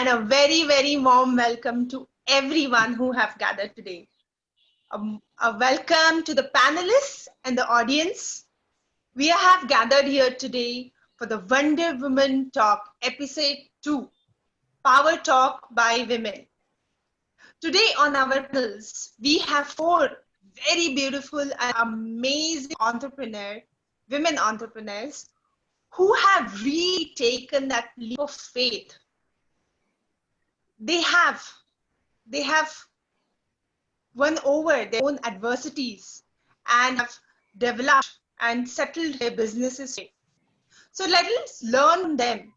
and a very, very warm welcome to everyone who have gathered today. A welcome to the panelists and the audience. We have gathered here today for the Wonder Woman Talk, episode 2, Power Talk by Women. Today on our panels, we have 4 very beautiful and amazing women entrepreneurs, who have really taken that leap of faith. They have won over their own adversities and have developed and settled their businesses. So let's learn them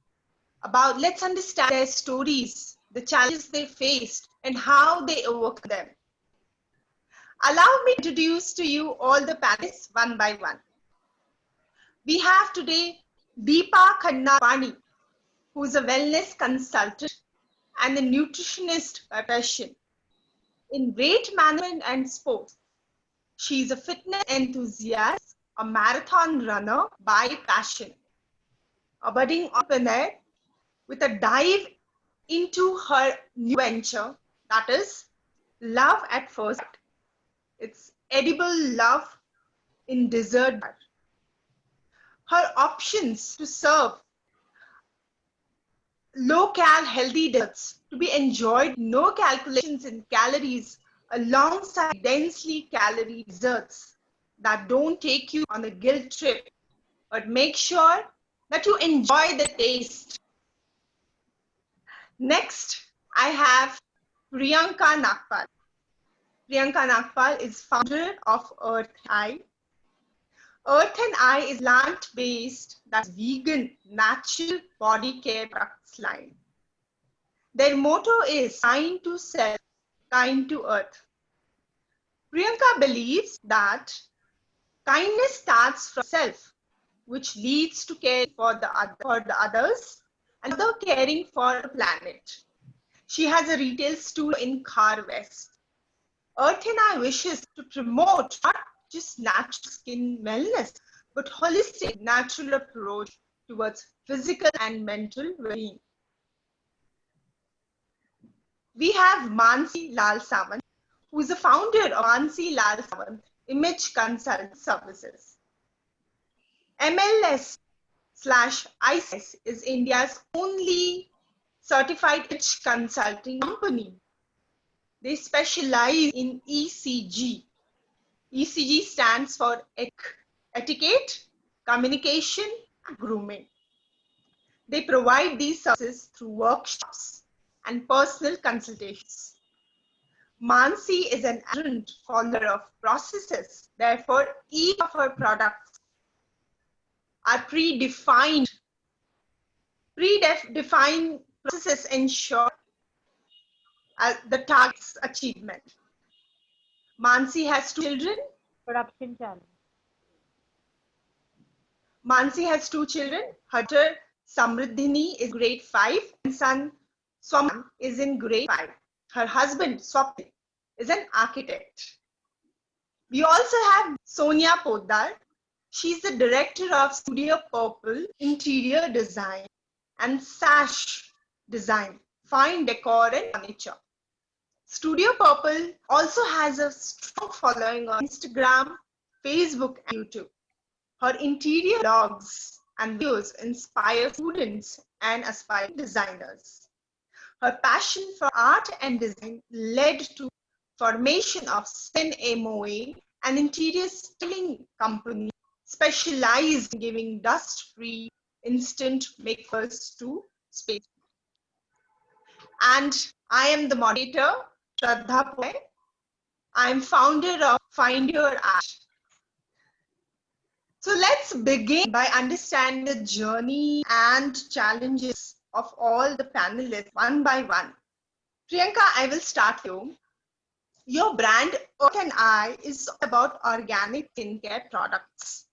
let's understand their stories, the challenges they faced, and how they overcome them. Allow me to introduce to you all the panelists one by one. We have today Deepa Khanna, who is a wellness consultant and a nutritionist by passion. In weight management and sports, she is a fitness enthusiast, a marathon runner by passion, a budding entrepreneur with a dive into her new venture, that is Love at First Bite. It's edible love in dessert bar. Her options to serve low-cal healthy desserts to be enjoyed, no calculations in calories, alongside densely calorie desserts that don't take you on a guilt trip, but make sure that you enjoy the taste. Next, I have Priyanka Nagpal. Priyanka Nagpal is founder of Earth Eye. Earth and Eye is plant-based, that's vegan, natural body care products line. Their motto is kind to self, kind to earth. Priyanka believes that kindness starts from self, which leads to care for the others and other caring for the planet. She has a retail studio in Khar West. Earth and Eye wishes to promote not just natural skin wellness, but holistic natural approach towards physical and mental well-being. We have Mansi Lal Sawant, who is the founder of Mansi Lal Sawant Image Consult Services. MLS/ICS is India's only certified image consulting company. They specialize in ECG. ECG stands for etiquette, communication, and grooming. They provide these services through workshops and personal consultations. Mansi is an ardent follower of processes. Therefore, each of her products are predefined processes ensure the target's achievement. Mansi has 2 children. Production challenge. Mansi has 2 children. Her daughter Samriddhini is grade 5 and son Swaman is in grade 5. Her husband Swapnil is an architect. We also have Sonia Poddar. She's the director of Studio Purple Interior Design and Sash Design, Fine Decor and Furniture. Studio Purple also has a strong following on Instagram, Facebook, and YouTube. Her interior blogs and videos inspire students and aspiring designers. Her passion for art and design led to formation of Sen MOA, an interior styling company specialized in giving dust-free instant makers to space. And I am the moderator, Shraddha Poy. I am founder of Find Your Art. So let's begin by understanding the journey and challenges of all the panelists one by one. Priyanka, I will start you. Your brand, Earth and Eye, is about organic skincare products.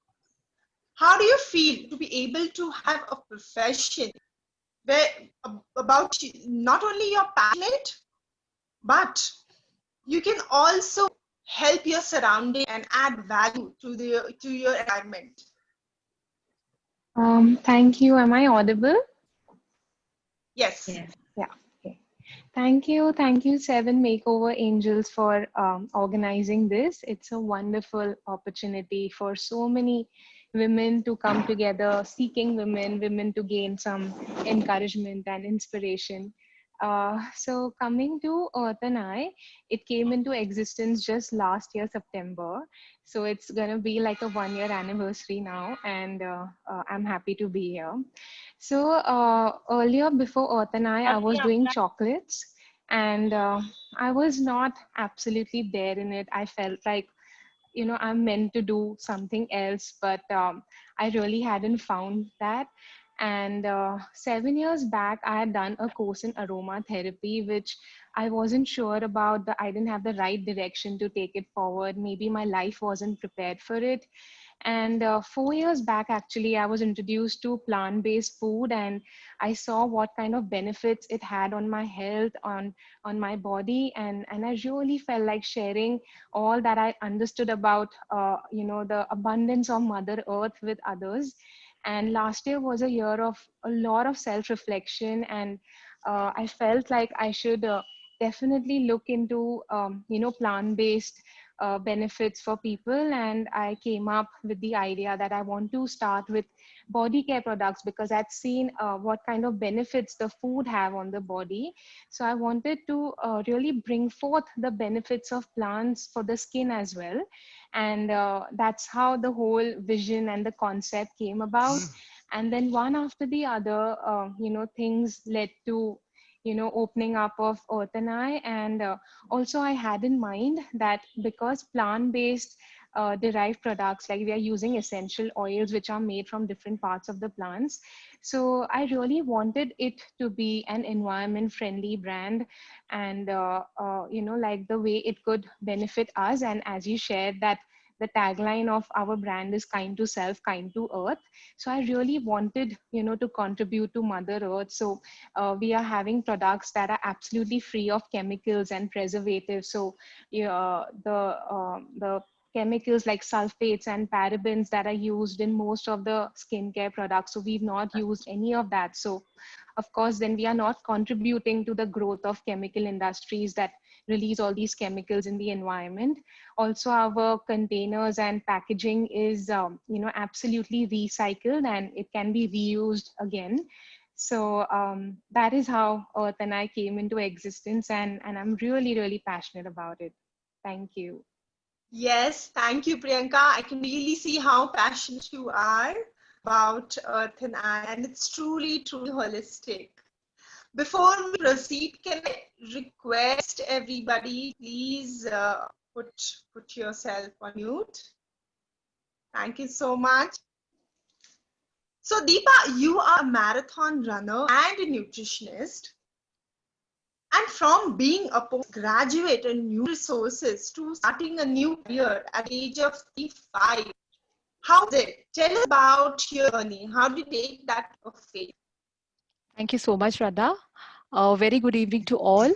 How do you feel to be able to have a profession where about not only you're passionate, but you can also help your surrounding and add value to your environment? Thank you. Am I audible? Yes. Yeah. Okay. Thank you, Seven Makeover Angels, for organizing this. It's a wonderful opportunity for so many women to come together, seeking women, women to gain some encouragement and inspiration. So coming to Earth and I, it came into existence just last year, September. So it's gonna be like a 1 year anniversary now, and I'm happy to be here. So earlier, before Earth and I was doing chocolates, and I was not absolutely there in it. I felt like, I'm meant to do something else, but I really hadn't found that. And 7 years back, I had done a course in aromatherapy, which I wasn't sure about. I didn't have the right direction to take it forward. Maybe my life wasn't prepared for it. And 4 years back, actually, I was introduced to plant-based food, and I saw what kind of benefits it had on my health, on my body, and I really felt like sharing all that I understood about, the abundance of Mother Earth with others. And last year was a year of a lot of self-reflection, and I felt like I should definitely look into, plant-based benefits for people. And I came up with the idea that I want to start with body care products, because I'd seen what kind of benefits the food have on the body. So I wanted to really bring forth the benefits of plants for the skin as well. And that's how the whole vision and the concept came about. And then one after the other, things led to, opening up of Earth and I. And also I had in mind that because plant-based derived products, like we are using essential oils which are made from different parts of the plants, so I really wanted it to be an environment friendly brand. And like the way it could benefit us. And as you shared that the tagline of our brand is kind to self, kind to earth. So I really wanted, to contribute to Mother Earth. So we are having products that are absolutely free of chemicals and preservatives. So yeah, the chemicals like sulfates and parabens that are used in most of the skincare products, so we've not used any of that. So of course then we are not contributing to the growth of chemical industries that release all these chemicals in the environment. Also, our containers and packaging is absolutely recycled, and it can be reused again. So that is how Earth and I came into existence, and I'm really, really passionate about it. Thank you. Yes, thank you, Priyanka. I can really see how passionate you are about Earth and I, and it's truly, truly holistic. Before we proceed, can I request everybody, please put yourself on mute. Thank you so much. So, Deepa, you are a marathon runner and a nutritionist. And from being a postgraduate in new resources to starting a new career at the age of 35, how did it? Tell us about your journey. How did you take that of faith? Thank you so much, Radha. Very good evening to all.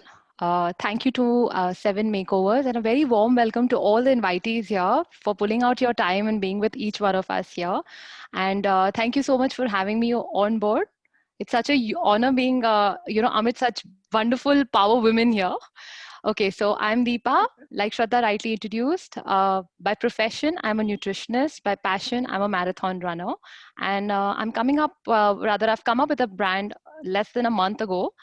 Thank you to Seven Makeovers, and a very warm welcome to all the invitees here for pulling out your time and being with each one of us here. And thank you so much for having me on board. It's such a honor being, amid such wonderful power women here. Okay, so I'm Deepa, like Shraddha rightly introduced. By profession, I'm a nutritionist. By passion, I'm a marathon runner. And I've come up with a brand less than a month ago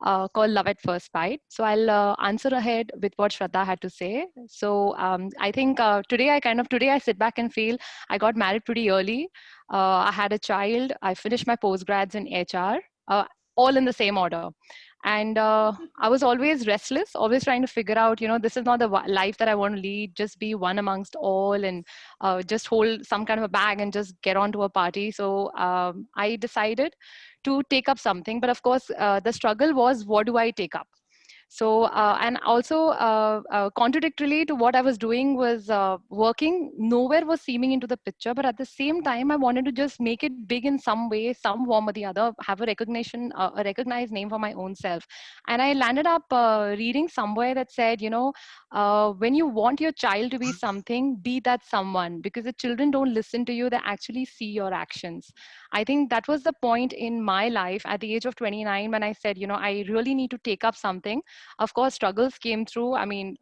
called Love at First Bite. So I'll answer ahead with what Shraddha had to say. So I think today I sit back and feel I got married pretty early. I had a child. I finished my postgrads in HR, all in the same order. And I was always restless, always trying to figure out, this is not the life that I want to lead, just be one amongst all, and just hold some kind of a bag and just get on to a party. So I decided to take up something. But of course, the struggle was, what do I take up? So, and also contradictorily to what I was doing was working, nowhere was seeming into the picture. But at the same time, I wanted to just make it big in some way, some form or the other, have a recognition, a recognized name for my own self. And I landed up reading somewhere that said, when you want your child to be something, be that someone, because the children don't listen to you, they actually see your actions. I think that was the point in my life at the age of 29 when I said, I really need to take up something. Of course, struggles came through. I mean,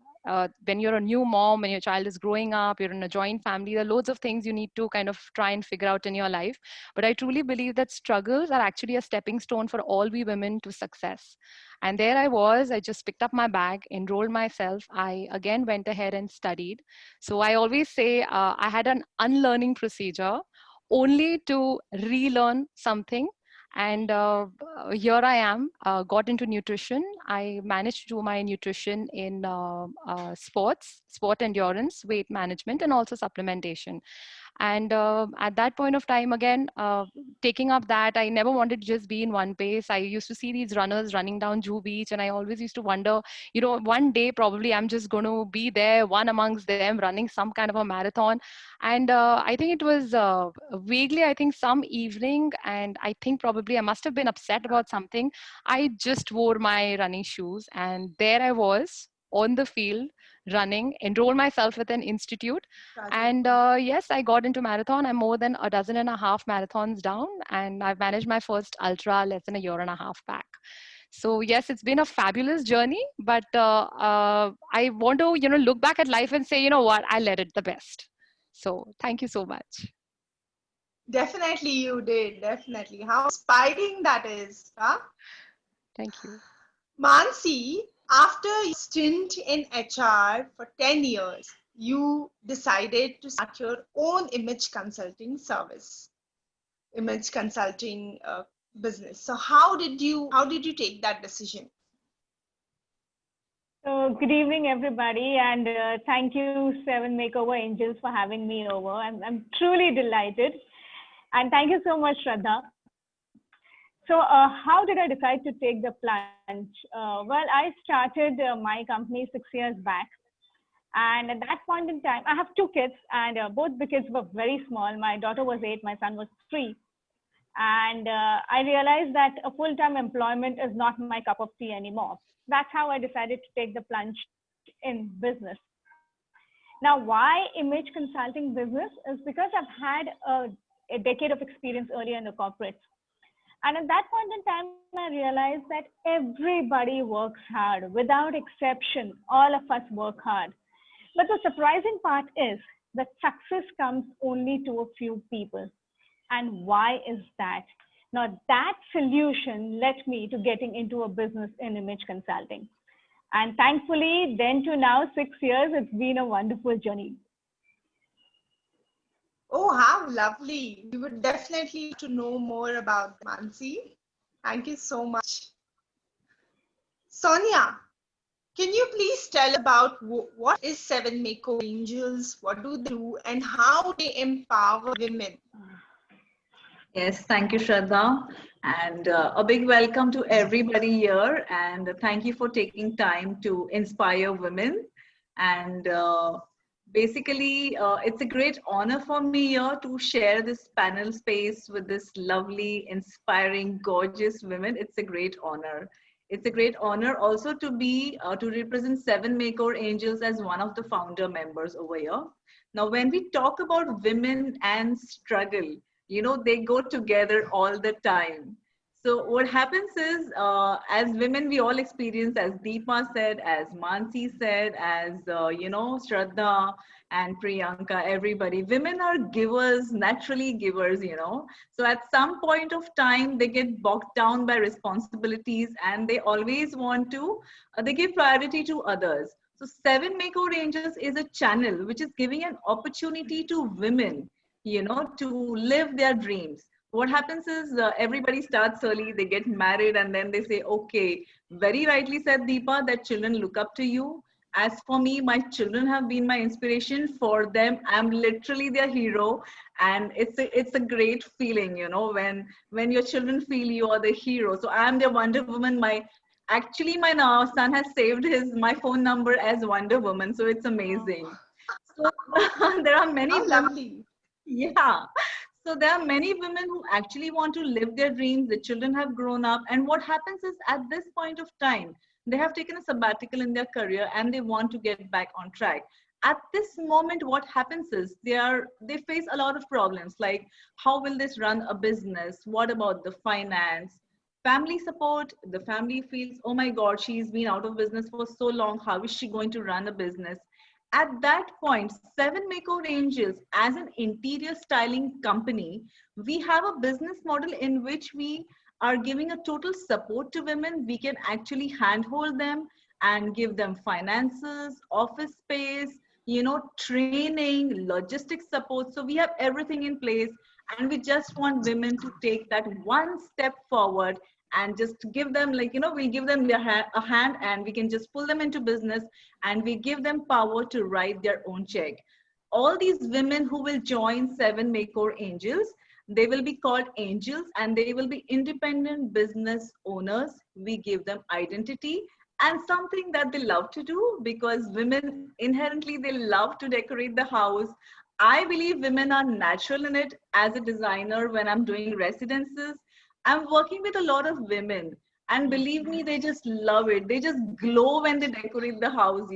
when you're a new mom, when your child is growing up, you're in a joint family, there are loads of things you need to kind of try and figure out in your life. But I truly believe that struggles are actually a stepping stone for all we women to success. And there I was, I just picked up my bag, enrolled myself. I again went ahead and studied. So I always say I had an unlearning procedure only to relearn something. And here I am, got into nutrition. I managed to do my nutrition in sport endurance, weight management, and also supplementation. And at that point of time, again, taking up that, I never wanted to just be in one pace. I used to see these runners running down Juhu Beach, and I always used to wonder, one day probably I'm just going to be there, one amongst them, running some kind of a marathon. And I think it was vaguely, I think some evening, and I think probably I must have been upset about something. I just wore my running shoes, and there I was on the field running, enroll myself with an institute. And yes, I got into marathon. I'm more than a dozen and a half marathons down, and I've managed my first ultra less than a year and a half back. So yes, it's been a fabulous journey, but I want to, look back at life and say, you know what, I led it the best. So thank you so much. Definitely you did. Definitely. How inspiring that is. Huh? Thank you. Mansi, after your stint in HR for 10 years, you decided to start your own image consulting service, image consulting business. So how did you take that decision? So, good evening, everybody, and thank you, Seven Makeover Angels, for having me over. I'm truly delighted, and thank you so much, Shraddha. So, how did I decide to take the plunge? Well, I started my company 6 years back, and at that point in time, I have two kids, and both the kids were very small. My daughter was 8, my son was 3. And I realized that a full-time employment is not my cup of tea anymore. That's how I decided to take the plunge in business. Now, why image consulting business is because I've had a decade of experience earlier in the corporates. And at that point in time, I realized that everybody works hard. Without exception, all of us work hard. But the surprising part is that success comes only to a few people. And why is that? Now, that solution led me to getting into a business in image consulting. And thankfully, then to now, 6 years, it's been a wonderful journey. Oh, how lovely. We would definitely like to know more about Mansi. Thank you so much. Sonia, can you please tell about what is Seven Makeover Angels, what do they do, and how they empower women? Yes, thank you, Shraddha. And a big welcome to everybody here. And thank you for taking time to inspire women. And basically, it's a great honor for me here to share this panel space with this lovely, inspiring, gorgeous women. It's a great honor. It's a great honor also to be, to represent Seven Makeover Angels as one of the founder members over here. Now, when we talk about women and struggle, they go together all the time. So what happens is, as women, we all experience, as Deepa said, as Mansi said, as, Shraddha and Priyanka, everybody, women are givers, naturally givers, So at some point of time, they get bogged down by responsibilities and they always want to, they give priority to others. So Seven Makeover Angels is a channel which is giving an opportunity to women, to live their dreams. What happens is everybody starts early, they get married, and then they say, okay, very rightly said Deepa, that children look up to you. As for me, my children have been my inspiration. For them, I'm literally their hero. And it's a great feeling, when your children feel you are the hero. So I'm their Wonder Woman. Actually, my now son has saved my phone number as Wonder Woman, so it's amazing. So there are many How women, lovely. yeah. So there are many women who actually want to live their dreams. The children have grown up, and what happens is at this point of time, they have taken a sabbatical in their career and they want to get back on track. At this moment, what happens is they face a lot of problems like how will this run a business? What about the finance? Family support, the family feels, oh my God, she's been out of business for so long. How is she going to run a business? At that point, Seven Makeover Angels, as an interior styling company, we have a business model in which we are giving a total support to women. We can actually handhold them and give them finances, office space, training, logistics support. So we have everything in place, and we just want women to take that one step forward and just give them, like, we'll give them a hand, and we can just pull them into business, and we give them power to write their own check. All these women who will join Seven Makeover Angels, they will be called angels, and they will be independent business owners. We give them identity and something that they love to do, because women inherently, they love to decorate the house. I believe women are natural in it. As a designer, when I'm doing residences, I'm working with a lot of women, and believe me, they just love it. They just glow when they decorate the house.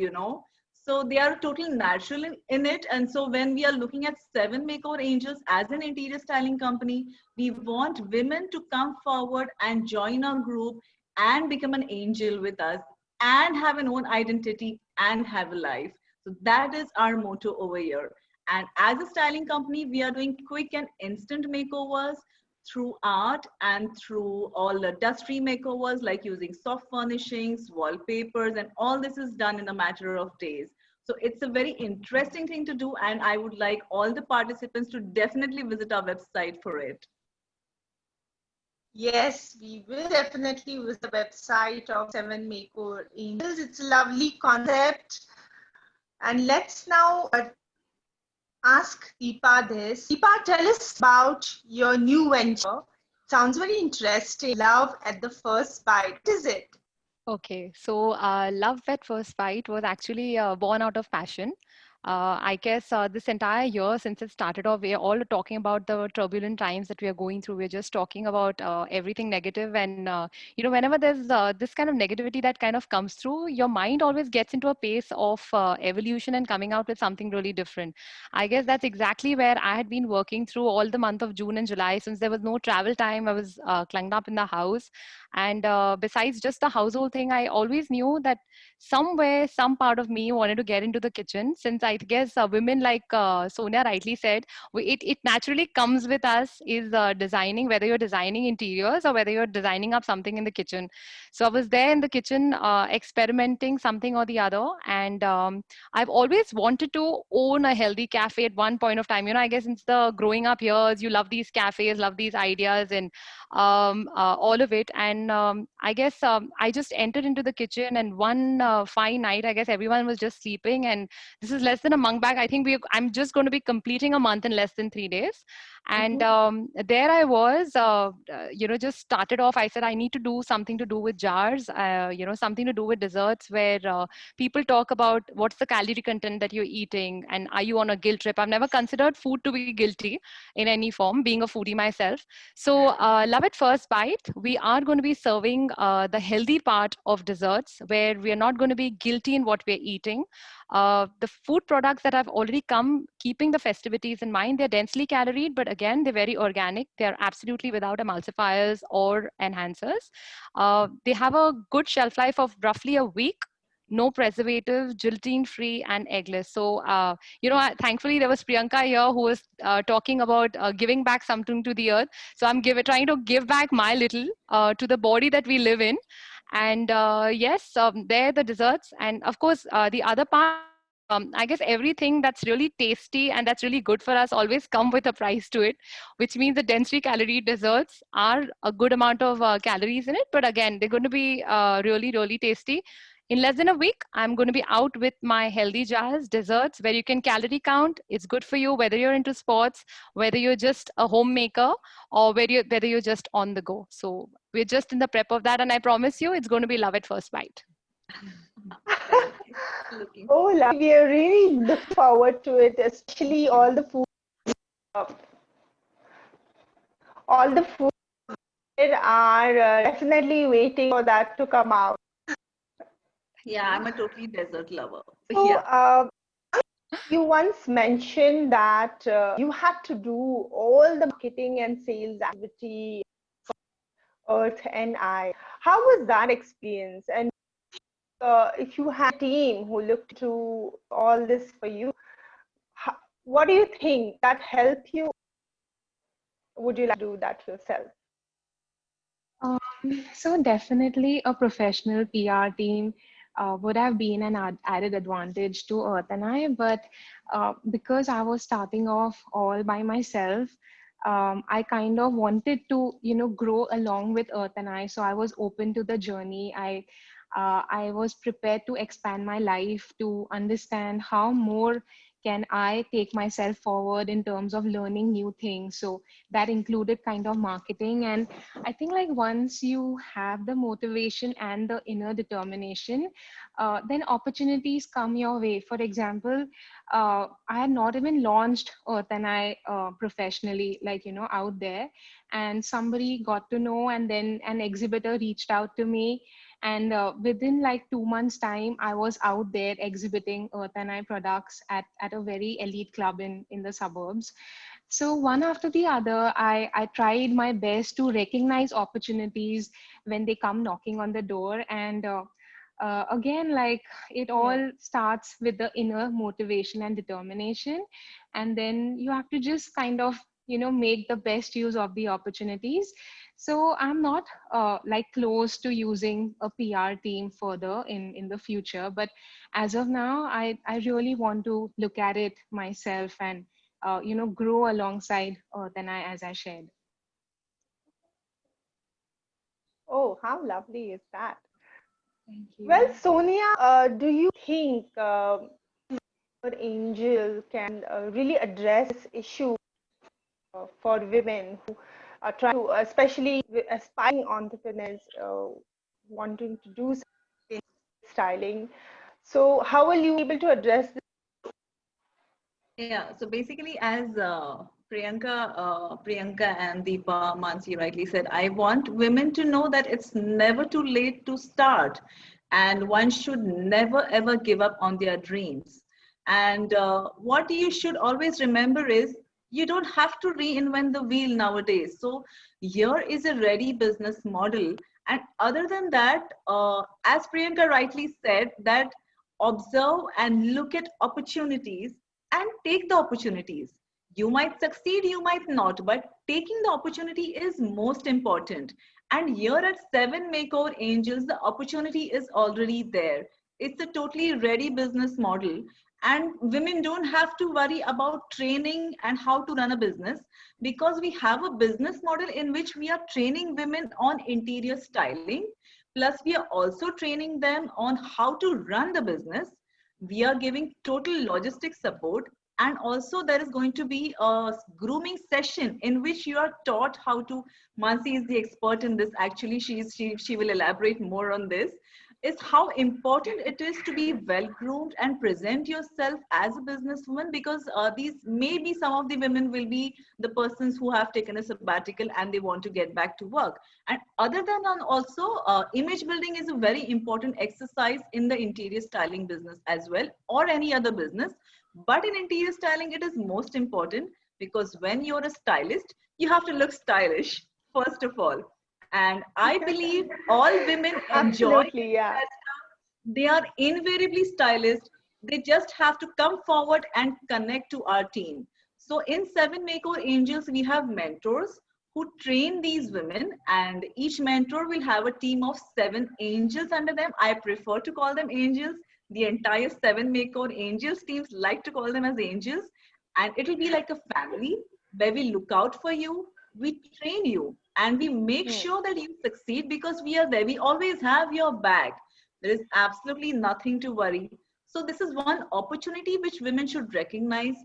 So they are totally natural in it. And so when we are looking at Seven Makeover Angels as an interior styling company, we want women to come forward and join our group and become an angel with us and have an own identity and have a life. So that is our motto over here. And as a styling company, we are doing quick and instant makeovers through art and through all the dust-free makeovers, like using soft furnishings, wallpapers, and all this is done in a matter of days. So it's a very interesting thing to do, and I would like all the participants to definitely visit our website for it. Yes, we will definitely visit the website of Seven Makeover Angels. It's a lovely concept. And let's now ask Deepa this. Deepa, tell us about your new venture. Sounds very interesting. Love at the first bite. What is it? Okay, so Love at First Bite was actually born out of passion. I guess this entire year since it started off, we are all talking about the turbulent times that we are going through. We're just talking about everything negative, and whenever there's this kind of negativity that kind of comes through, your mind always gets into a pace of evolution and coming out with something really different. I guess that's exactly where I had been working through all the month of June and July. Since there was no travel time, I was clunged up in the house, and besides just the household thing, I always knew that somewhere, some part of me wanted to get into the kitchen. Since I guess women, like Sonia rightly said, it naturally comes with us is designing, whether you're designing interiors or whether you're designing up something in the kitchen. So I was there in the kitchen experimenting something or the other. And I've always wanted to own a healthy cafe at one point of time. I guess since the growing up years, you love these cafes, love these ideas, and all of it. And I guess I just entered into the kitchen, and one fine night, I guess everyone was just sleeping, and this is less than a month back. I think I'm just going to be completing a month in less than 3 days. And there I was, just started off. I said I need to do something to do with jars, something to do with desserts, where people talk about what's the calorie content that you're eating, and are you on a guilt trip. I've never considered food to be guilty in any form, being a foodie myself. So Love at First Bite, we are going to be serving the healthy part of desserts, where we are not going to be guilty in what we're eating. The food products that have already come, keeping the festivities in mind, they're densely caloried, but again, they're very organic. They're absolutely without emulsifiers or enhancers. They have a good shelf life of roughly a week. No preservatives, gelatin free, and eggless. So, thankfully there was Priyanka here who was talking about giving back something to the earth. So I'm trying to give back my little to the body that we live in. And yes, there the desserts, and of course the other part is I guess everything that's really tasty and that's really good for us always come with a price to it, which means the densely calorie desserts are a good amount of calories in it, but again they're going to be really really tasty. In less than a week, I'm going to be out with my Healthy Jars desserts where you can calorie count. It's good for you, whether you're into sports, whether you're just a homemaker, or whether you're just on the go. So we're just in the prep of that. And I promise you, it's going to be love at first bite. Thank you. Looking Oh, lovely. We are really looking forward to it, especially uh, all the food are definitely waiting for that to come out. Yeah, I'm a totally dessert lover. So, Yeah. you once mentioned that you had to do all the marketing and sales activity for Earth and I. How was that experience? And if you had a team who looked to all this for you, what do you think that helped you? Would you like to do that yourself? So definitely a professional PR team would have been an added advantage to Earth and I, but because I was starting off all by myself, I kind of wanted to, grow along with Earth and I. So I was open to the journey. I was prepared to expand my life to understand how more can I take myself forward in terms of learning new things. So that included kind of marketing. And I think like once you have the motivation and the inner determination, then opportunities come your way. For example, I had not even launched Earth and I professionally, like, out there. And somebody got to know, and then an exhibitor reached out to me. And within like 2 months time, I was out there exhibiting Earth and I products at a very elite club in the suburbs. So one after the other, I tried my best to recognize opportunities when they come knocking on the door. And again, like it all starts with the inner motivation and determination. And then you have to just kind of, make the best use of the opportunities. So I'm not like close to using a PR team further in the future. But as of now, I really want to look at it myself and grow alongside Earth and I, as I shared. Oh, how lovely is that? Thank you. Well, Sonia, do you think Angel can really address this issue for women who are trying to, especially aspiring entrepreneurs, wanting to do styling? So, how will you be able to address this? Yeah, so basically, as Priyanka and Deepa Mansi rightly said, I want women to know that it's never too late to start, and one should never ever give up on their dreams. And what you should always remember is you don't have to reinvent the wheel nowadays. So here is a ready business model. And other than that, as Priyanka rightly said, that observe and look at opportunities and take the opportunities. You might succeed, you might not, but taking the opportunity is most important. And here at Seven Makeover Angels, the opportunity is already there. It's a totally ready business model. And women don't have to worry about training and how to run a business, because we have a business model in which we are training women on interior styling. Plus, we are also training them on how to run the business. We are giving total logistic support, and also there is going to be a grooming session in which you are taught how to. Mansi is the expert in this. Actually, she will elaborate more on this. Is how important it is to be well groomed and present yourself as a businesswoman, because these maybe some of the women will be the persons who have taken a sabbatical and they want to get back to work. And other than that, also image building is a very important exercise in the interior styling business as well, or any other business. But in interior styling, it is most important, because when you're a stylist, you have to look stylish first of all. And I believe all women enjoy Absolutely, yeah. that. They are invariably stylist. They just have to come forward and connect to our team. So in Seven Makeover Angels, we have mentors who train these women, and each mentor will have a team of 7 angels under them. I prefer to call them angels. The entire Seven Makeover Angels teams like to call them as angels. And it will be like a family where we look out for you, we train you, and we make sure that you succeed, because we are there. We always have your back. There is absolutely nothing to worry. So this is one opportunity which women should recognize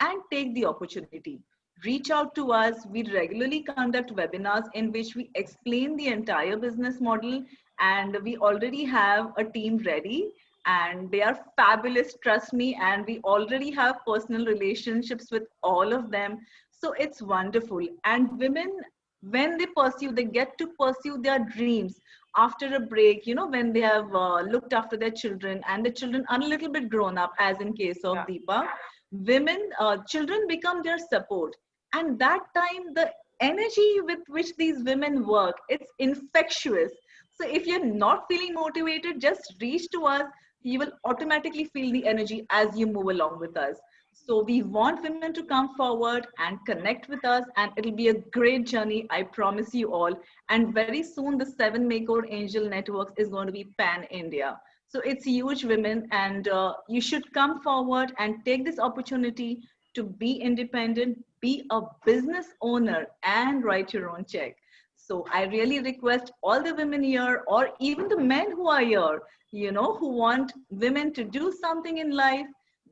and take the opportunity. Reach out to us. We regularly conduct webinars in which we explain the entire business model, and we already have a team ready and they are fabulous, trust me, and we already have personal relationships with all of them. So it's wonderful. And women, when they pursue, they get to pursue their dreams after a break, when they have looked after their children and the children are a little bit grown up, as in case of Deepa. Women, children become their support, and that time the energy with which these women work, it's infectious. So if you're not feeling motivated, just reach to us. You will automatically feel the energy as you move along with us. So we want women to come forward and connect with us, and it'll be a great journey, I promise you all. And very soon the 7 Makeover Angel Networks is going to be pan-India. So it's huge, women, and you should come forward and take this opportunity to be independent, be a business owner, and write your own check. So I really request all the women here, or even the men who are here, who want women to do something in life,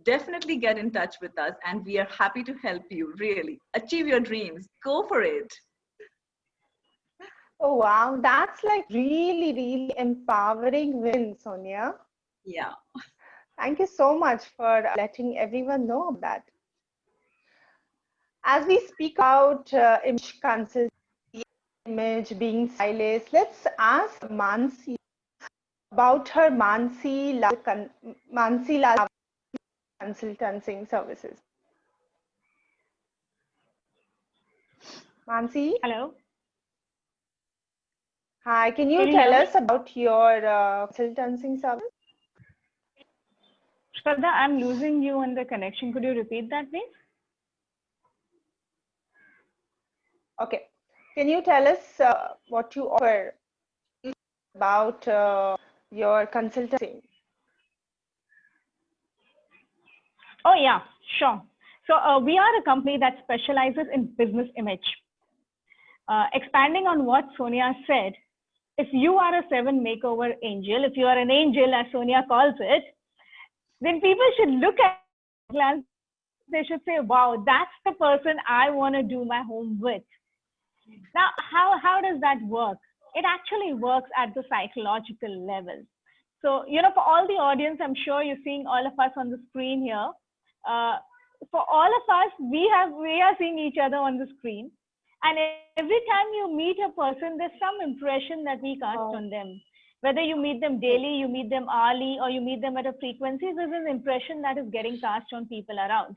definitely get in touch with us, and we are happy to help you really achieve your dreams. Go for it. Oh, wow. That's like really, really empowering women, Sonia. Yeah. Thank you so much for letting everyone know that. As we speak about image consultancy, image being stylist, let's ask Mansi about her Mansi Lal consulting services. Mansi? Hello. Hi, can you tell us about your consulting service? Shraddha, I'm losing you on the connection. Could you repeat that, please? Okay. Can you tell us what you offer about your consulting? Oh, yeah, sure. So we are a company that specializes in business image. Expanding on what Sonia said, if you are a 7 Makeover angel, if you are an angel, as Sonia calls it, then people should look at a glance. They should say, wow, that's the person I want to do my home with. Now, how does that work? It actually works at the psychological level. So, for all the audience, I'm sure you're seeing all of us on the screen here. For all of us, we are seeing each other on the screen. And every time you meet a person, there's some impression that we cast on them. Whether you meet them daily, you meet them hourly, or you meet them at a frequency, there's an impression that is getting cast on people around.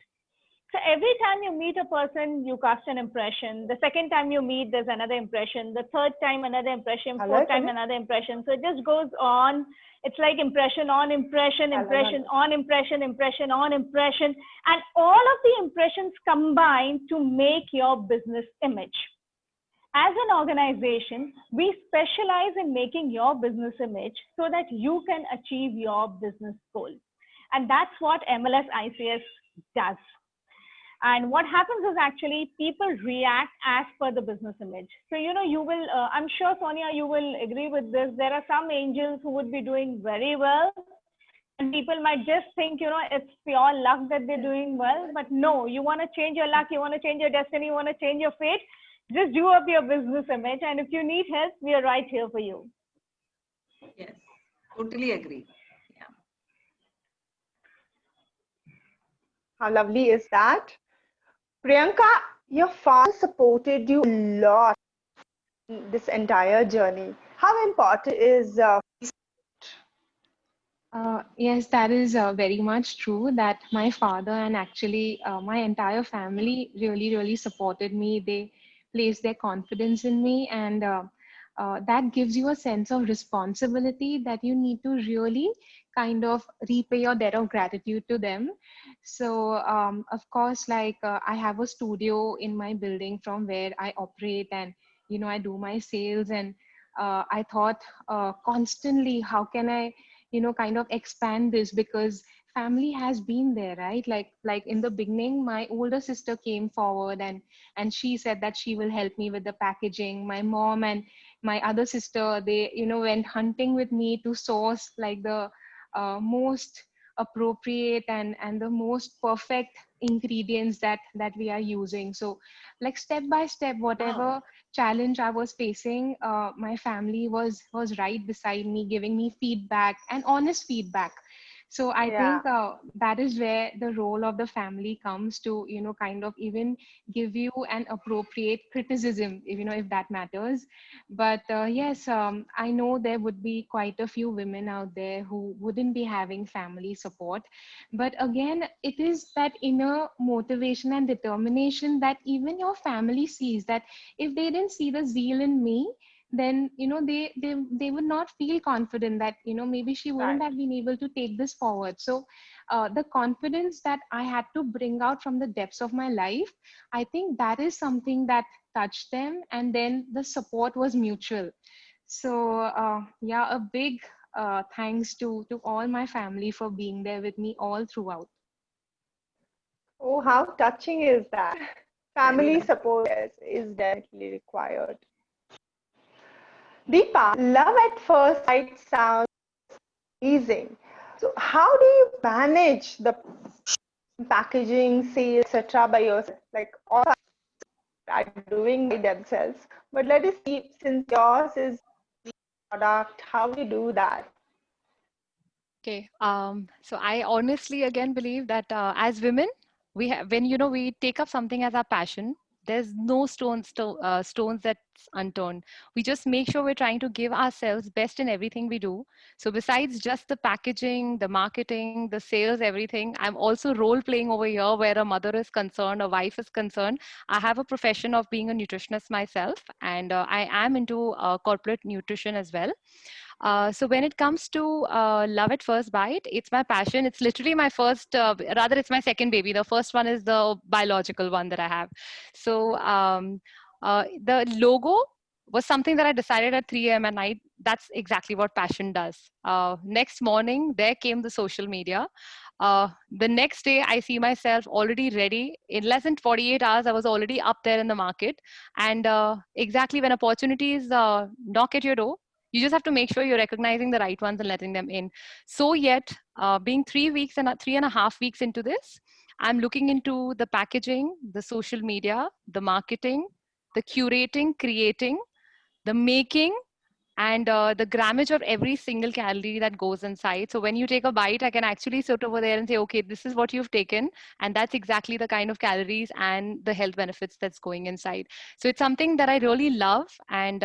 So every time you meet a person, you cast an impression. The second time you meet, there's another impression. The third time, another impression. Fourth time, another impression. So it just goes on. It's like impression on impression, impression on impression, impression on impression. And all of the impressions combine to make your business image. As an organization, we specialize in making your business image so that you can achieve your business goal. And that's what MLS ICS does. And what happens is actually people react as per the business image. So, you will, I'm sure, Sonia, you will agree with this. There are some angels who would be doing very well. And people might just think, it's pure luck that they're doing well. But no, you want to change your luck. You want to change your destiny. You want to change your fate. Just do up your business image. And if you need help, we are right here for you. Yes, totally agree. Yeah. How lovely is that? Priyanka, your father supported you a lot in this entire journey. How important is Yes, that is very much true that my father and actually my entire family really, really supported me. They placed their confidence in me, and that gives you a sense of responsibility that you need to really kind of repay your debt of gratitude to them. So, of course, like I have a studio in my building from where I operate, and I do my sales, and I thought constantly, how can I kind of expand this, because family has been there, right? Like in the beginning, my older sister came forward and she said that she will help me with the packaging. My mom and my other sister, they, went hunting with me to source like the most appropriate and the most perfect ingredients that we are using. So like step by step, whatever challenge I was facing, my family was right beside me, giving me feedback and honest feedback. So I Yeah. think that is where the role of the family comes to, kind of even give you an appropriate criticism, if that matters. But yes, I know there would be quite a few women out there who wouldn't be having family support. But again, it is that inner motivation and determination that even your family sees, that if they didn't see the zeal in me, then they would not feel confident that maybe she wouldn't Right. have been able to take this forward. So the confidence that I had to bring out from the depths of my life, I think that is something that touched them, and then the support was mutual. So yeah, a big thanks to all my family for being there with me all throughout. Oh, how touching is that? Very Family nice. support is definitely required. Deepa, love at first sight sounds amazing. So, how do you manage the packaging, sales, etc. by yourself? Like all are doing by themselves. But let us see, since yours is the product, how do you do that? Okay. So I honestly again believe that as women, we have when we take up something as our passion, there's no stones that's unturned. We just make sure we're trying to give ourselves best in everything we do. So besides just the packaging, the marketing, the sales, everything, I'm also role playing over here where a mother is concerned, a wife is concerned. I have a profession of being a nutritionist myself, and I am into corporate nutrition as well. So when it comes to love at first bite, it's my passion. It's literally my first, rather, it's my second baby. The first one is the biological one that I have. So the logo was something that I decided at 3 a.m. at night. That's exactly what passion does. Next morning, there came the social media. The next day, I see myself already ready. In less than 48 hours, I was already up there in the market. And exactly when opportunities knock at your door, you just have to make sure you're recognizing the right ones and letting them in. So yet, being 3 weeks and 3.5 weeks into this, I'm looking into the packaging, the social media, the marketing, the curating, creating, the making, and the grammage of every single calorie that goes inside. So when you take a bite, I can actually sit over there and say, okay, this is what you've taken, and that's exactly the kind of calories and the health benefits that's going inside. So it's something that I really love, and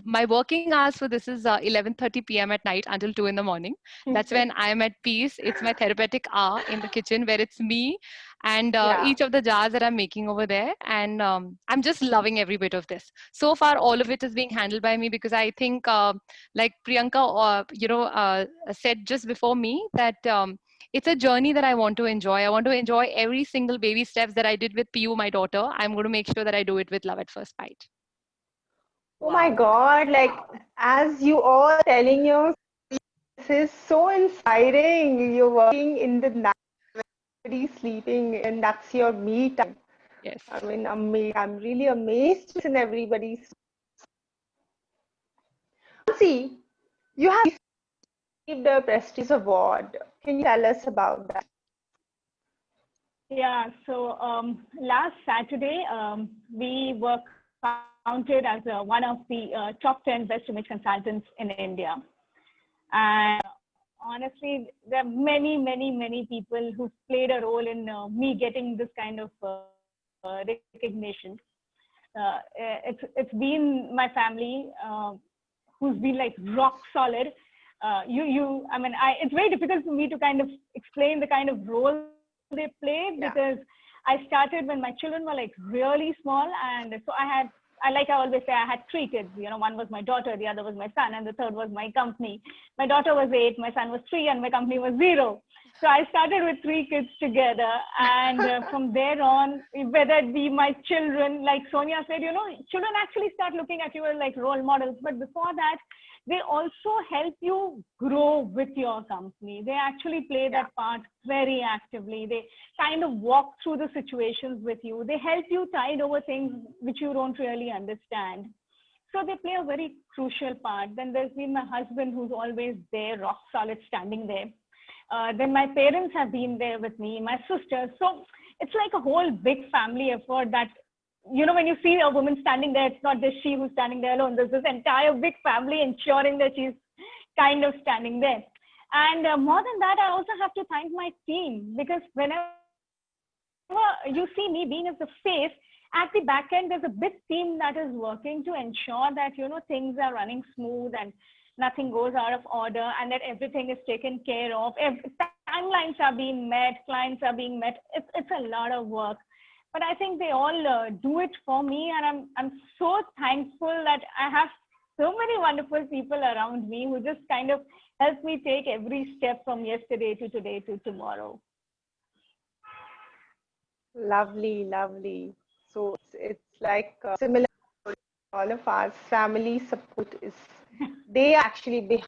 my working hours for this is 11:30 p.m. at night until 2 in the morning. That's when I'm at peace. It's my therapeutic hour in the kitchen where it's me and Yeah. each of the jars that I'm making over there, and I'm just loving every bit of this. So far, all of it is being handled by me because I think, like Priyanka, said just before me, that it's a journey that I want to enjoy. I want to enjoy every single baby steps that I did with Piyu, my daughter. I'm going to make sure that I do it with love at first bite. Oh my Wow. God, like as you all telling your, this is so inspiring. You're working in the night, everybody's sleeping, and that's your me time. Yes. I mean, I'm really amazed in everybody's. See, you have received a prestigious award. Can you tell us about that? Yeah, so last Saturday, we were counted as one of the top 10 best image consultants in India. And honestly, there are many, many, many people who played a role in me getting this kind of recognition. It's been my family who's been like rock solid. It's very difficult for me to kind of explain the kind of role they played Yeah. because I started when my children were like really small, and so I always say I had three kids. One was my daughter, the other was my son, and the third was my company. My daughter was 8, my son was 3, and my company was 0. So I started with 3 kids together, and from there on, whether it be my children, like Sonia said, children actually start looking at you as like role models. But before that, they also help you grow with your company. They actually play that part very actively. They kind of walk through the situations with you. They help you tide over things which you don't really understand. So they play a very crucial part. Then there's been my husband, who's always there, rock solid, standing there. Then my parents have been there with me, my sisters. So it's like a whole big family effort that, you know, when you see a woman standing there, it's not just she who's standing there alone. There's this entire big family ensuring that she's kind of standing there. And more than that, I also have to thank my team, because whenever you see me being as the face, at the back end, there's a big team that is working to ensure that, you know, things are running smooth and nothing goes out of order, and that everything is taken care of. Timelines are being met, clients are being met. It's a lot of work, but I think they all do it for me, and I'm so thankful that I have so many wonderful people around me who just kind of help me take every step from yesterday to today to tomorrow. Lovely, lovely. So it's like similar to all of us. Family support is, they actually behind.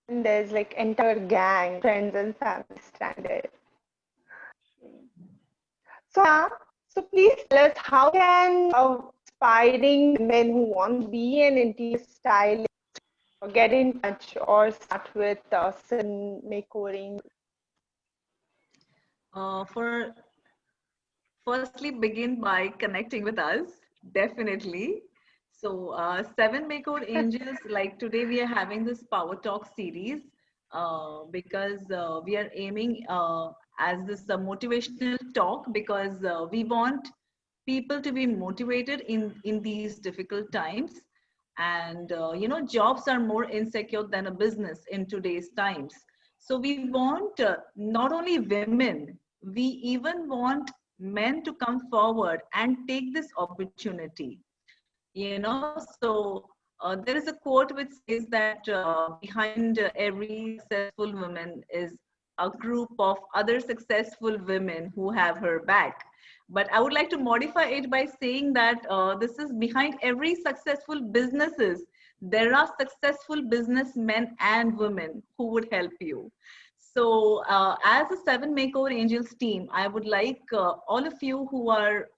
There's like entire gang, friends and family standard. So please tell us, how can aspiring women who want to be an interior stylist or get in touch or start with Seven Makeover? Firstly, begin by connecting with us, definitely. So, Seven Makeover Angels, like today we are having this Power Talk series because we are aiming as this motivational talk, because we want people to be motivated in these difficult times. And, you know, jobs are more insecure than a business in today's times. So we want not only women, we even want men to come forward and take this opportunity, you know. So there is a quote which says that behind every successful woman is a group of other successful women who have her back. But I would like to modify it by saying that this is behind every successful businesses, there are successful businessmen and women who would help you. So as a Seven Makeover Angels team, I would like all of you who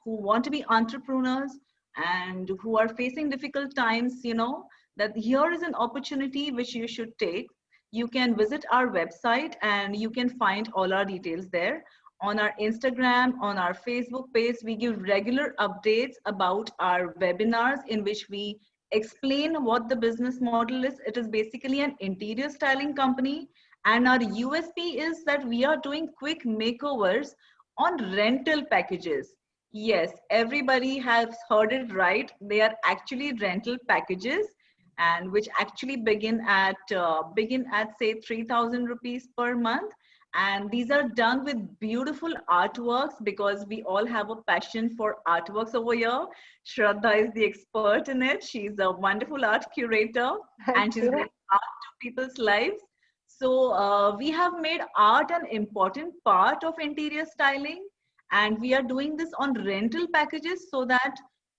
want to be entrepreneurs and who are facing difficult times, you know, that here is an opportunity which you should take. You can visit our website and you can find all our details there. On our Instagram, on our Facebook page, we give regular updates about our webinars in which we explain what the business model is. It is basically an interior styling company. And our USP is that we are doing quick makeovers on rental packages. Yes, everybody has heard it right. They are actually rental packages, and which actually begin at say 3,000 rupees per month. And these are done with beautiful artworks, because we all have a passion for artworks over here. Shraddha is the expert in it. She's a wonderful art curator and she's bringing art to people's lives. So we have made art an important part of interior styling, and we are doing this on rental packages so that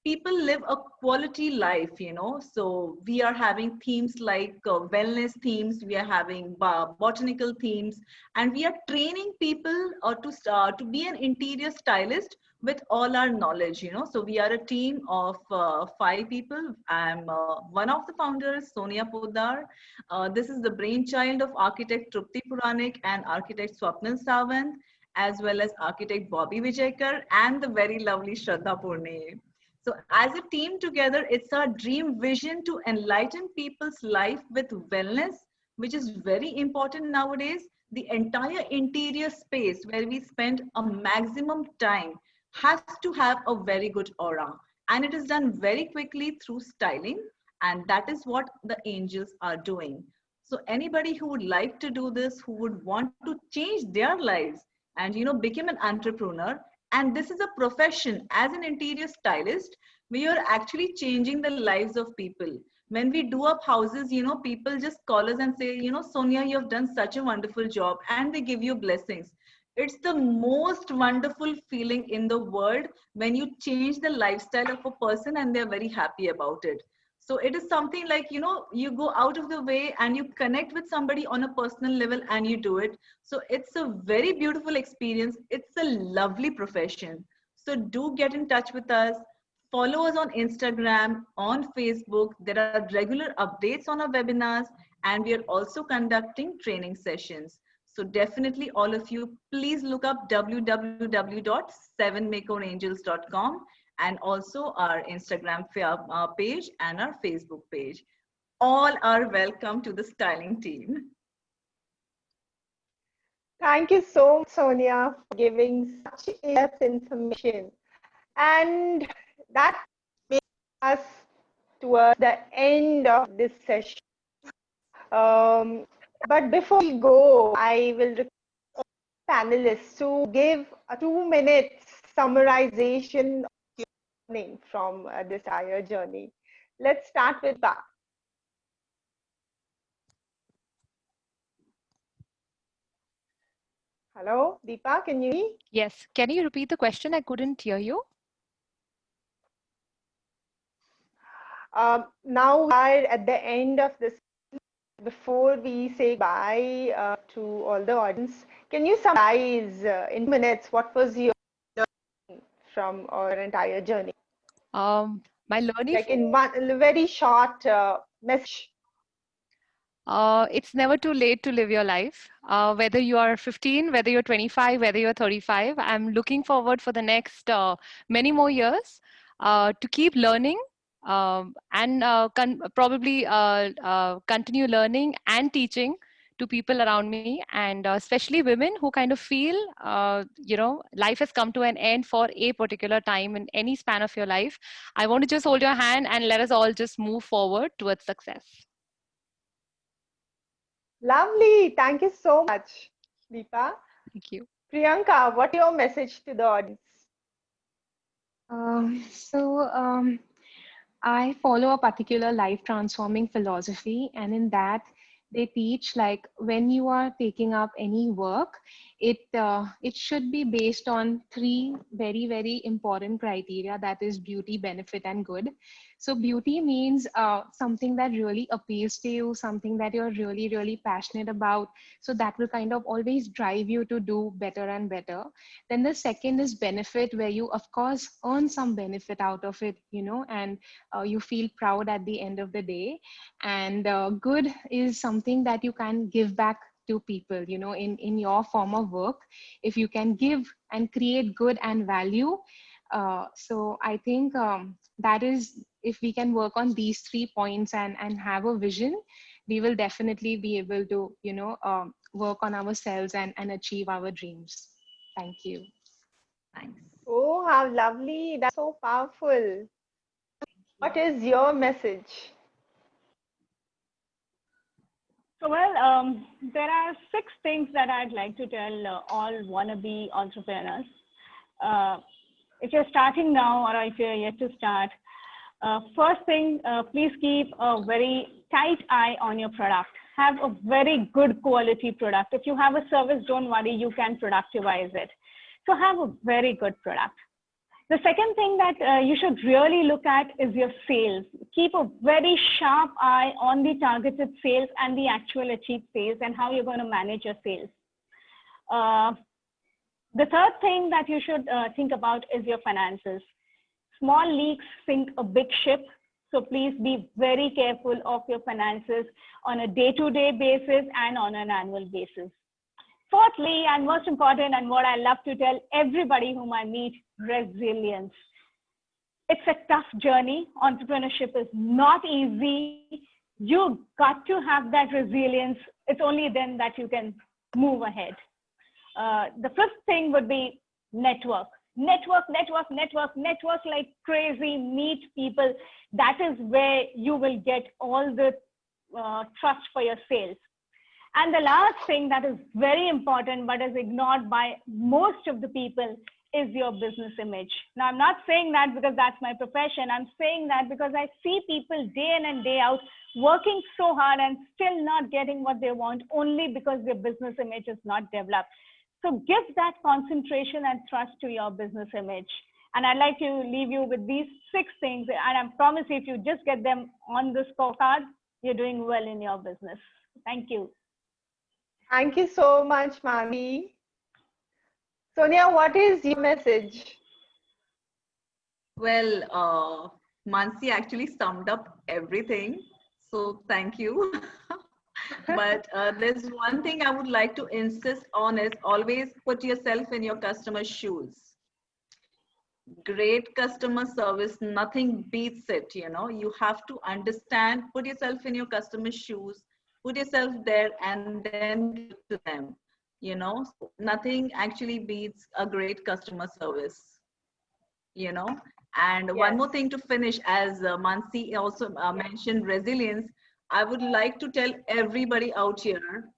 people live a quality life, you know. So we are having themes like wellness themes, we are having botanical themes, and we are training people to be an interior stylist with all our knowledge, you know. So we are a team of 5 people. I'm one of the founders, Sonia Poddar. This is the brainchild of architect Trupti Puranik and architect Swapnil Sawant, as well as architect Bobby Vijayakar and the very lovely Shraddha Purne. So as a team together, it's our dream vision to enlighten people's life with wellness, which is very important nowadays. The entire interior space where we spend a maximum time has to have a very good aura. And it is done very quickly through styling. And that is what the angels are doing. So anybody who would like to do this, who would want to change their lives and, you know, become an entrepreneur, and this is a profession as an interior stylist, we are actually changing the lives of people. When we do up houses, you know, people just call us and say, you know, Sonia, you have done such a wonderful job, and they give you blessings. It's the most wonderful feeling in the world when you change the lifestyle of a person and they're very happy about it. So it is something like, you know, you go out of the way and you connect with somebody on a personal level and you do it. So it's a very beautiful experience. It's a lovely profession. So do get in touch with us. Follow us on Instagram, on Facebook. There are regular updates on our webinars, and we are also conducting training sessions. So definitely all of you, please look up www.7makeoverangels.com and also our Instagram page and our Facebook page. All are welcome to the styling team. Thank you so much, Sonia, for giving such in-depth information. And that makes us towards the end of this session. But before we go, I will request all panelists to give a 2-minute summarization of your learning from this entire journey. Let's start with Ba. Hello, Deepa, can you hear me? Yes. Can you repeat the question? I couldn't hear you. Now we are at the end of this. Before we say bye to all the audience, can you summarize in minutes what was your learning from our entire journey? My learning, Like in one very short message. it's never too late to live your life. Whether you are 15, whether you're 25, whether you're 35, I'm looking forward for the next many more years to keep learning and probably continue learning and teaching to people around me, and especially women who kind of feel, life has come to an end for a particular time in any span of your life. I want to just hold your hand and let us all just move forward towards success. Lovely. Thank you so much, Deepa. Thank you. Priyanka, what's your message to the audience? I follow a particular life transforming philosophy, and in that, they teach like when you are taking up any work, it should be based on 3 very very important criteria, that is beauty, benefit, and good. So beauty means something that really appeals to you, something that you're really really passionate about. So that will kind of always drive you to do better and better. Then the second is benefit, where you of course earn some benefit out of it, and you feel proud at the end of the day. And good is something that you can give back to people, in your form of work. If you can give and create good and value, so I think that is, if we can work on these 3 points and have a vision, we will definitely be able to work on ourselves and achieve our dreams. Thank you. Thanks. Oh, how lovely. That's so powerful. What is your message? So, there are 6 things that I'd like to tell all wannabe entrepreneurs. If you're starting now or if you're yet to start, first thing, please keep a very tight eye on your product. Have a very good quality product. If you have a service, don't worry, you can productivize it. So have a very good product. The second thing that you should really look at is your sales. Keep a very sharp eye on the targeted sales and the actual achieved sales and how you're going to manage your sales. The third thing that you should think about is your finances. Small leaks sink a big ship. So please be very careful of your finances on a day-to-day basis and on an annual basis. Fourthly, and most important, and what I love to tell everybody whom I meet, resilience. It's a tough journey. Entrepreneurship is not easy. You got to have that resilience. It's only then that you can move ahead. The fifth thing would be network. Network like crazy, meet people. That is where you will get all the trust for your sales. And the last thing that is very important but is ignored by most of the people is your business image. Now, I'm not saying that because that's my profession. I'm saying that because I see people day in and day out working so hard and still not getting what they want only because their business image is not developed. So give that concentration and trust to your business image. And I'd like to leave you with these 6 things. And I promise you, if you just get them on the scorecard, you're doing well in your business. Thank you. Thank you so much, Mani. Sonia, what is your message? Well, Mansi actually summed up everything. So thank you. But there's one thing I would like to insist on is always put yourself in your customer's shoes. Great customer service, nothing beats it. You have to understand, put yourself in your customer's shoes, put yourself there and then give to them. So nothing actually beats a great customer service you know and one Yes. more thing to finish, as Mansi also mentioned resilience. I would like to tell everybody out here,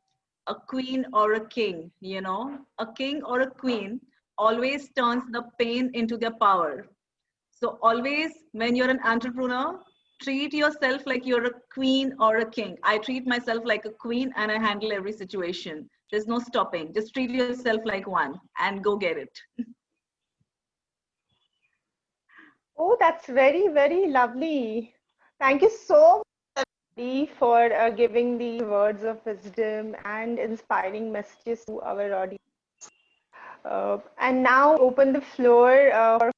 a queen or a king, a king or a queen always turns the pain into their power. So always when you're an entrepreneur, treat yourself like you're a queen or a king. I treat myself like a queen and I handle every situation. There's no stopping, just treat yourself like one and go get it. Oh, that's very, very lovely. Thank you so much Lee, for giving the words of wisdom and inspiring messages to our audience. And now open the floor for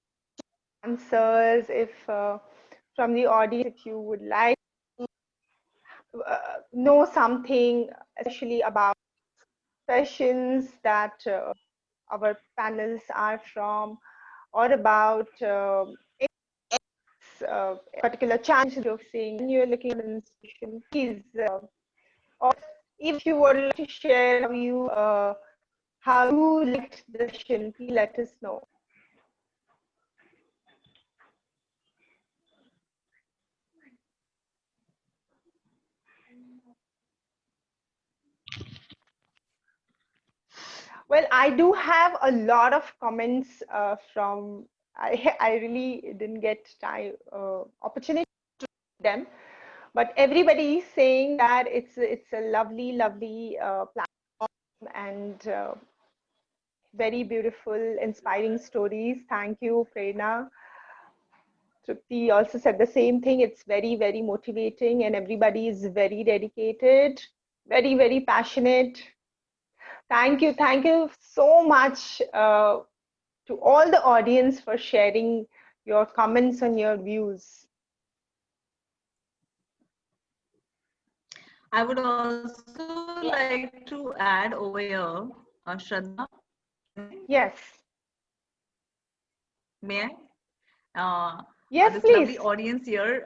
answers if from the audience, if you would like to know something, especially about sessions that our panels are from, or about particular challenge you're seeing when you're looking at an institution, please, or if you would like to share how you liked the session, please let us know. Well, I do have a lot of comments from. I really didn't get time opportunity to read them, but everybody is saying that it's a lovely, lovely platform and very beautiful, inspiring stories. Thank you, Prerna. Trupti also said the same thing. It's very, very motivating, and everybody is very dedicated, very, very passionate. Thank you so much to all the audience for sharing your comments and your views. I would also like to add over here, Shraddha. Yes. May I? Yes, This please. lovely audience here.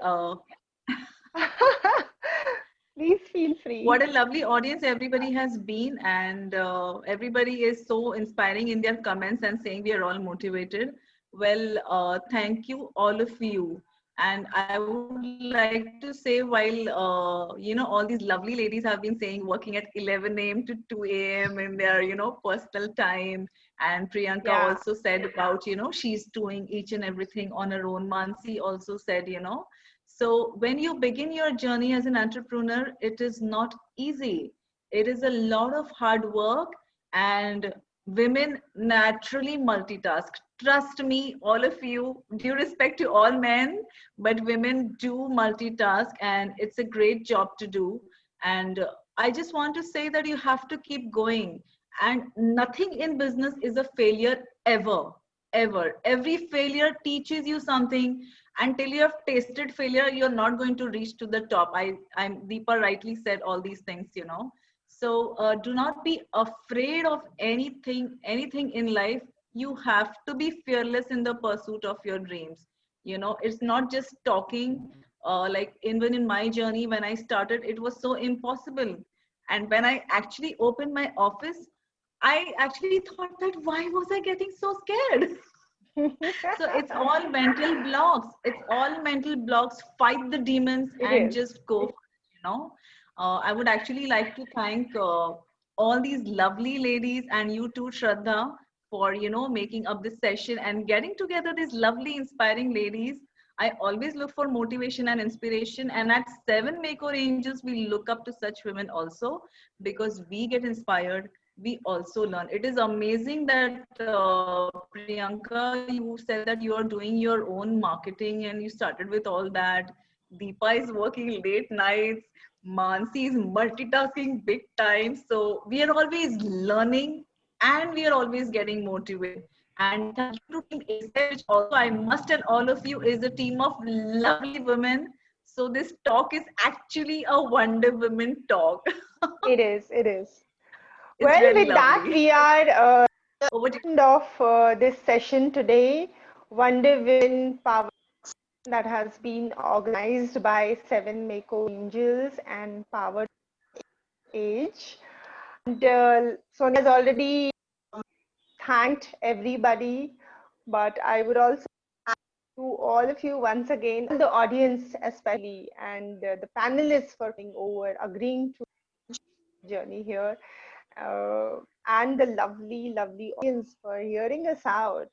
Please feel free. What a lovely audience everybody has been, and everybody is so inspiring in their comments and saying we are all motivated. Well, thank you, all of you. And I would like to say, while all these lovely ladies have been saying working at 11 a.m. to 2 a.m. in their personal time, and Priyanka also said about she's doing each and everything on her own. Mansi also said so when you begin your journey as an entrepreneur, it is not easy. It is a lot of hard work, and women naturally multitask. Trust me, all of you, due respect to all men, but women do multitask and it's a great job to do. And I just want to say that you have to keep going, and nothing in business is a failure ever. Ever. Every failure teaches you something. Until you have tasted failure, you're not going to reach to the top. I'm Deepa rightly said all these things. So do not be afraid of anything in life. You have to be fearless in the pursuit of your dreams. It's not just talking. Like even in my journey, when I started, it was so impossible. And when I actually opened my office, I actually thought that why was I getting so scared? So it's all mental blocks. It's all mental blocks. Fight the demons and just go for it. I would actually like to thank all these lovely ladies and you too, Shraddha, for making up this session and getting together these lovely, inspiring ladies. I always look for motivation and inspiration, and at 7 Makeover Angels, we look up to such women also, because we get inspired, we also learn. It is amazing that Priyanka, you said that you are doing your own marketing and you started with all that. Deepa is working late nights. Mansi is multitasking big time. So we are always learning and we are always getting motivated. And thank you to Team ASA, which also I must tell all of you is a team of lovely women. So this talk is actually a Wonder Women talk. It is. It is. It's Well, really with that, lovely. we are Over to end of this session today. Wonder Women Power that has been organized by 7 Mako Angels and Powered Age. And Sonia has already thanked everybody, but I would also to all of you once again, the audience especially, and the panelists for being over, agreeing to the journey here, and the lovely, lovely audience for hearing us out.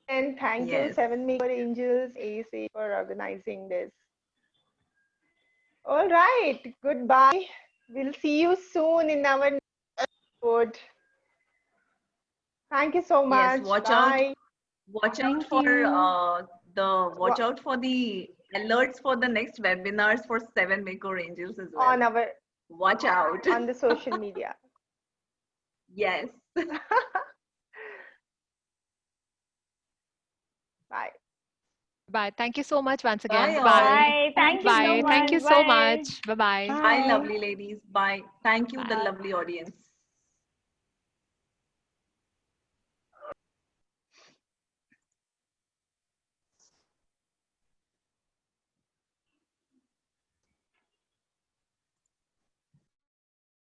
And thank you, yes. 7 Maker Angels ASA, for organizing this. All right, goodbye. We'll see you soon in our next episode. Thank you so Yes, much. watch out. Bye. Watch out Thank for you. watch out for the alerts for the next webinars for 7 Mako Angels as well. On our Watch out. on the social media. Yes. Bye. Bye. Thank you so much once again. Bye all. Bye. Bye. Thank you so Bye. much. Thank you so Bye. much. Bye-bye. Bye, lovely ladies. Bye. Thank you, the Bye. lovely audience.